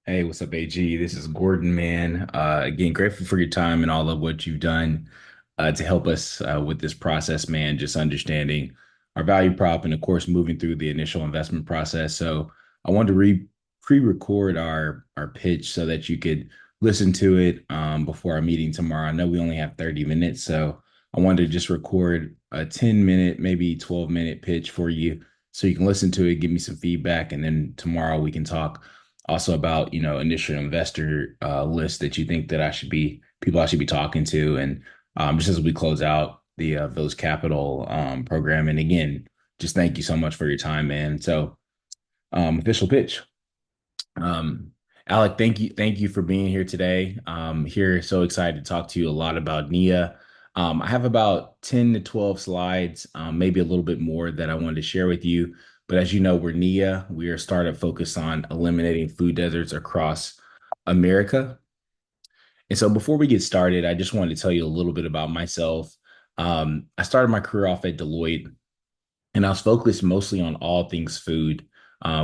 Hey, what's up, AG? This is Gordon, man. Again, grateful for your time and all of what you've done to help us with this process, man. Just understanding our value prop and, of course, moving through the initial investment process. So I wanted to pre-record our pitch so that you could listen to it before our meeting tomorrow. I know we only have 30 minutes, so I wanted to just record a 10-minute, maybe 12-minute pitch for you so you can listen to it, give me some feedback, and then tomorrow we can talk also about initial investor list that you think that I should be talking to, and just as we close out the Village Capital program. And again, just thank you so much for your time, man. So official pitch. um Alec, thank you for being here today. Here, so excited to talk to you a lot about Nia. I have about 10 to 12 slides, maybe a little bit more that I wanted to share with you. But as you know, we're Nia. We are a startup focused on eliminating food deserts across America. And so before we get started, I just wanted to tell you a little bit about myself. I started my career off at Deloitte, and I was focused mostly on all things food,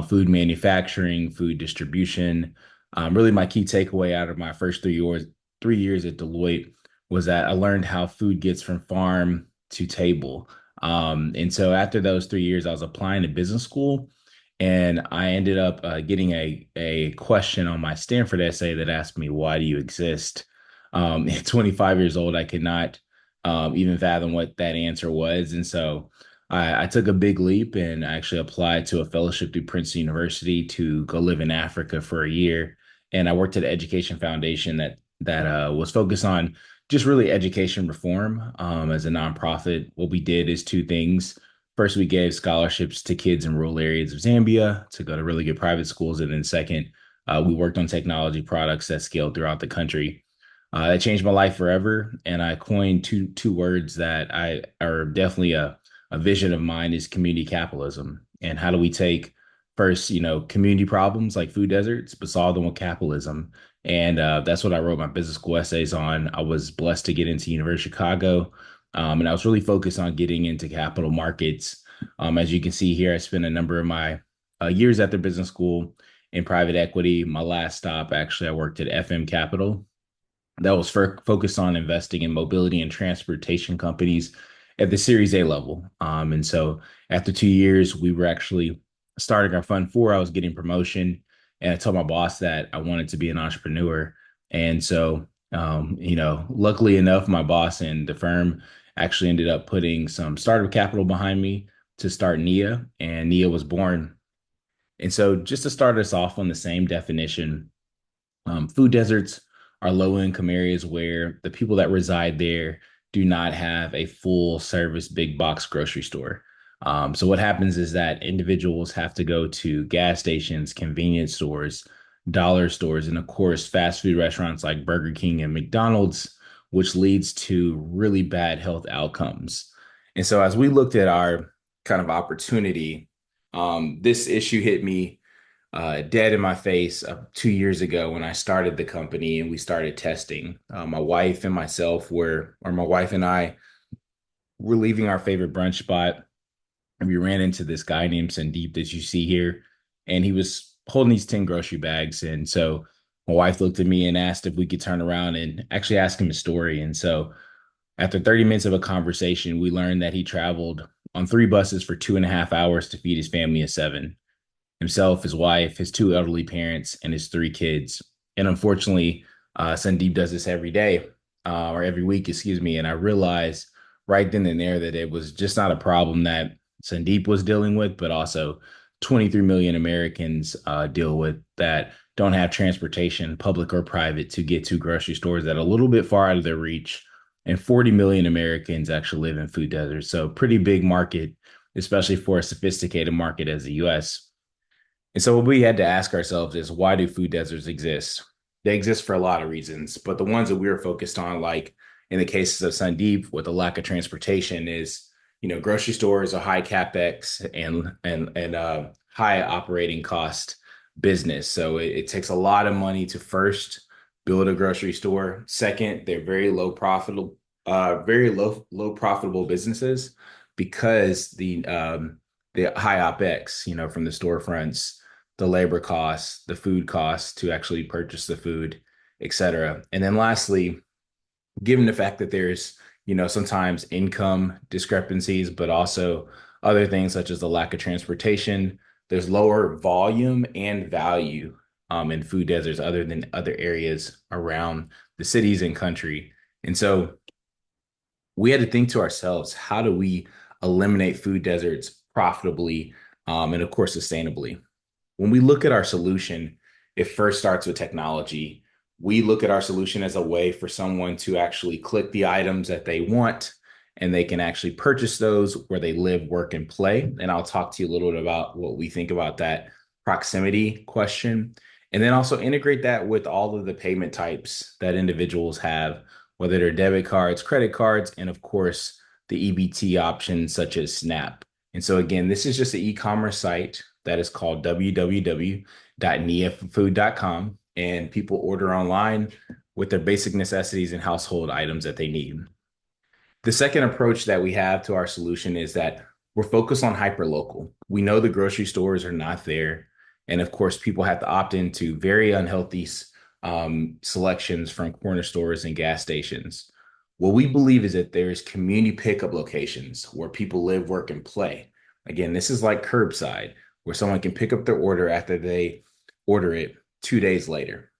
food manufacturing, food distribution. Really, my key takeaway out of my first 3 years at Deloitte was that I learned how food gets from farm to table. And so after those 3 years, I was applying to business school, and I ended up getting a question on my Stanford essay that asked me, "Why do you exist?" At 25 years old, I could not even fathom what that answer was, and so I took a big leap and actually applied to a fellowship through Princeton University to go live in Africa for a year. And I worked at an education foundation that was focused on just really education reform as a nonprofit. What we did is two things. First, we gave scholarships to kids in rural areas of Zambia to go to really good private schools. And then second, we worked on technology products that scaled throughout the country. That changed my life forever. And I coined two words that I are definitely a vision of mine is community capitalism. And how do we take first, community problems like food deserts, but solve them with capitalism? And that's what I wrote my business school essays on. I was blessed to get into University of Chicago, and I was really focused on getting into capital markets. As you can see here, I spent a number of my years at the business school in private equity. My last stop, actually, I worked at FM Capital that was focused on investing in mobility and transportation companies at the Series A level. And so after 2 years, we were actually starting our fund four. I was getting promotion, and I told my boss that I wanted to be an entrepreneur. And so, luckily enough, my boss and the firm actually ended up putting some startup capital behind me to start Nia, and Nia was born. And so, just to start us off on the same definition, food deserts are low income areas where the people that reside there do not have a full service big box grocery store. So what happens is that individuals have to go to gas stations, convenience stores, dollar stores, and of course, fast food restaurants like Burger King and McDonald's, which leads to really bad health outcomes. And so as we looked at our kind of opportunity, this issue hit me dead in my face 2 years ago when I started the company and we started testing. My wife and I were leaving our favorite brunch spot, and we ran into this guy named Sandeep that you see here, and he was holding these 10 grocery bags. And so my wife looked at me and asked if we could turn around and actually ask him a story. And so after 30 minutes of a conversation, we learned that he traveled on three buses for 2.5 hours to feed his family of seven, himself, his wife, his two elderly parents, and his three kids. And unfortunately, Sandeep does this every day or every week, excuse me. And I realized right then and there that it was just not a problem that Sandeep was dealing with, but also 23 million Americans deal with that don't have transportation, public or private, to get to grocery stores that are a little bit far out of their reach. And 40 million Americans actually live in food deserts. So, pretty big market, especially for a sophisticated market as the US. And so what we had to ask ourselves is, why do food deserts exist? They exist for a lot of reasons, but the ones that we were focused on, like in the cases of Sandeep with the lack of transportation, is grocery stores are high capex and high operating cost business. So it takes a lot of money to first build a grocery store. Second, they're very low profitable businesses because the high opex, from the storefronts. the labor costs, the food costs to actually purchase the food, et cetera. And then lastly, given the fact that there's, sometimes income discrepancies, but also other things such as the lack of transportation, there's lower volume and value in food deserts other than other areas around the cities and country. And so we had to think to ourselves, how do we eliminate food deserts profitably and, of course, sustainably? When we look at our solution, it first starts with technology. We look at our solution as a way for someone to actually click the items that they want and they can actually purchase those where they live, work, and play. And I'll talk to you a little bit about what we think about that proximity question. And then also integrate that with all of the payment types that individuals have, whether they're debit cards, credit cards, and of course, the EBT options such as Snap. And so, again, this is just an e-commerce site that is called www.niafood.com. And people order online with their basic necessities and household items that they need. The second approach that we have to our solution is that we're focused on hyperlocal. We know the grocery stores are not there. And of course, people have to opt into very unhealthy selections from corner stores and gas stations. What we believe is that there's community pickup locations where people live, work, and play. Again, this is like curbside, where someone can pick up their order after they order it 2 days later.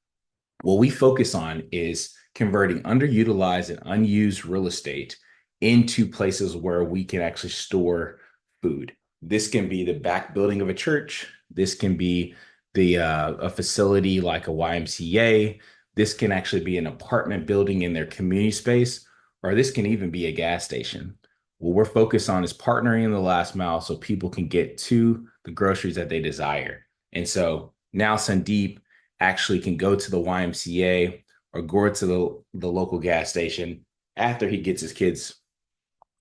What we focus on is converting underutilized and unused real estate into places where we can actually store food. This can be the back building of a church. This can be a facility like a YMCA. This can actually be an apartment building in their community space, or this can even be a gas station. What we're focused on is partnering in the last mile so people can get to the groceries that they desire. And so now Sandeep actually can go to the YMCA or go to the local gas station after he gets his kids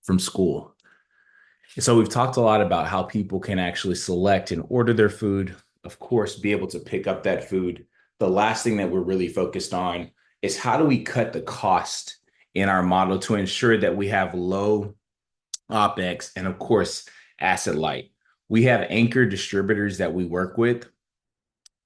from school. And so we've talked a lot about how people can actually select and order their food, of course, be able to pick up that food. The last thing that we're really focused on is how do we cut the cost in our model to ensure that we have low OpEx and, of course, asset light. We have anchor distributors that we work with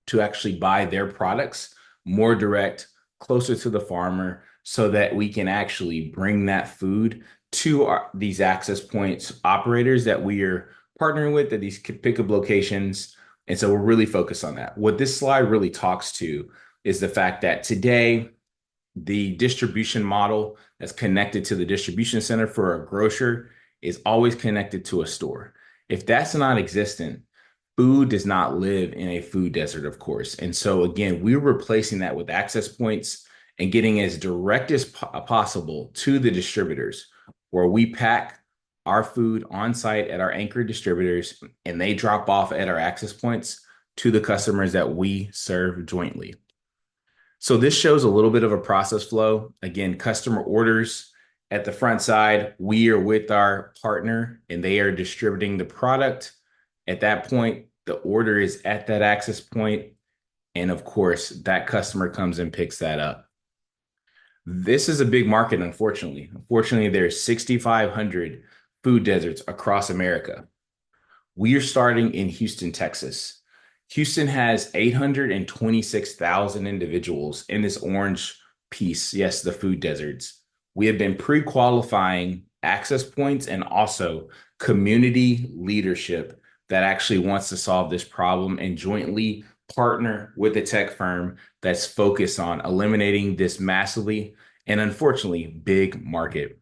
to actually buy their products more direct, closer to the farmer, so that we can actually bring that food to these access points operators that we are partnering with at these pickup locations. And so we're really focused on that. What this slide really talks to is the fact that today, the distribution model that's connected to the distribution center for a grocer is always connected to a store. If that's not existent, food does not live in a food desert, of course. And so again, we're replacing that with access points and getting as direct as possible to the distributors, where we pack our food on site at our anchor distributors and they drop off at our access points to the customers that we serve jointly. So this shows a little bit of a process flow. Again, customer orders at the front side. We are with our partner and they are distributing the product. At that point, the order is at that access point. And of course, that customer comes and picks that up. This is a big market, unfortunately. Unfortunately, there's 6,500 food deserts across America. We are starting in Houston, Texas. Houston has 826,000 individuals in this orange piece. Yes, the food deserts. We have been pre-qualifying access points and also community leadership that actually wants to solve this problem and jointly partner with a tech firm that's focused on eliminating this massively and unfortunately big market.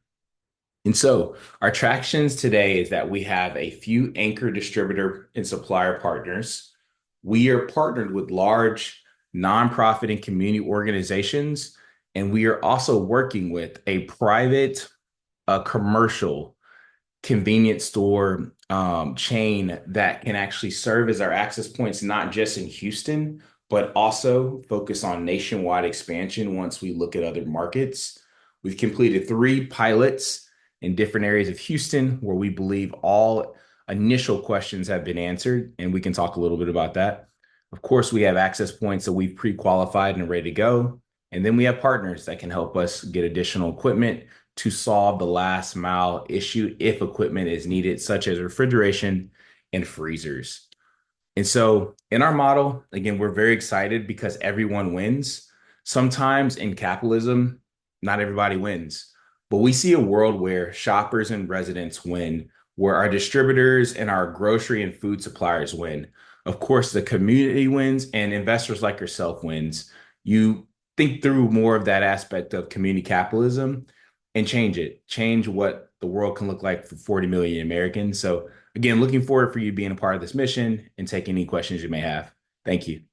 And so our attractions today is that we have a few anchor distributor and supplier partners. We are partnered with large nonprofit and community organizations, and we are also working with a private, commercial convenience store chain that can actually serve as our access points, not just in Houston, but also focus on nationwide expansion once we look at other markets. We've completed 3 pilots in different areas of Houston where we believe all initial questions have been answered, and we can talk a little bit about that. Of course, we have access points that we've pre-qualified and ready to go. And then we have partners that can help us get additional equipment to solve the last mile issue if equipment is needed, such as refrigeration and freezers. And so in our model, again, we're very excited because everyone wins. Sometimes in capitalism, not everybody wins, but we see a world where shoppers and residents win, where our distributors and our grocery and food suppliers win. Of course, the community wins and investors like yourself wins. You think through more of that aspect of community capitalism and change it, change what the world can look like for 40 million Americans. So again, looking forward for you being a part of this mission and take any questions you may have. Thank you.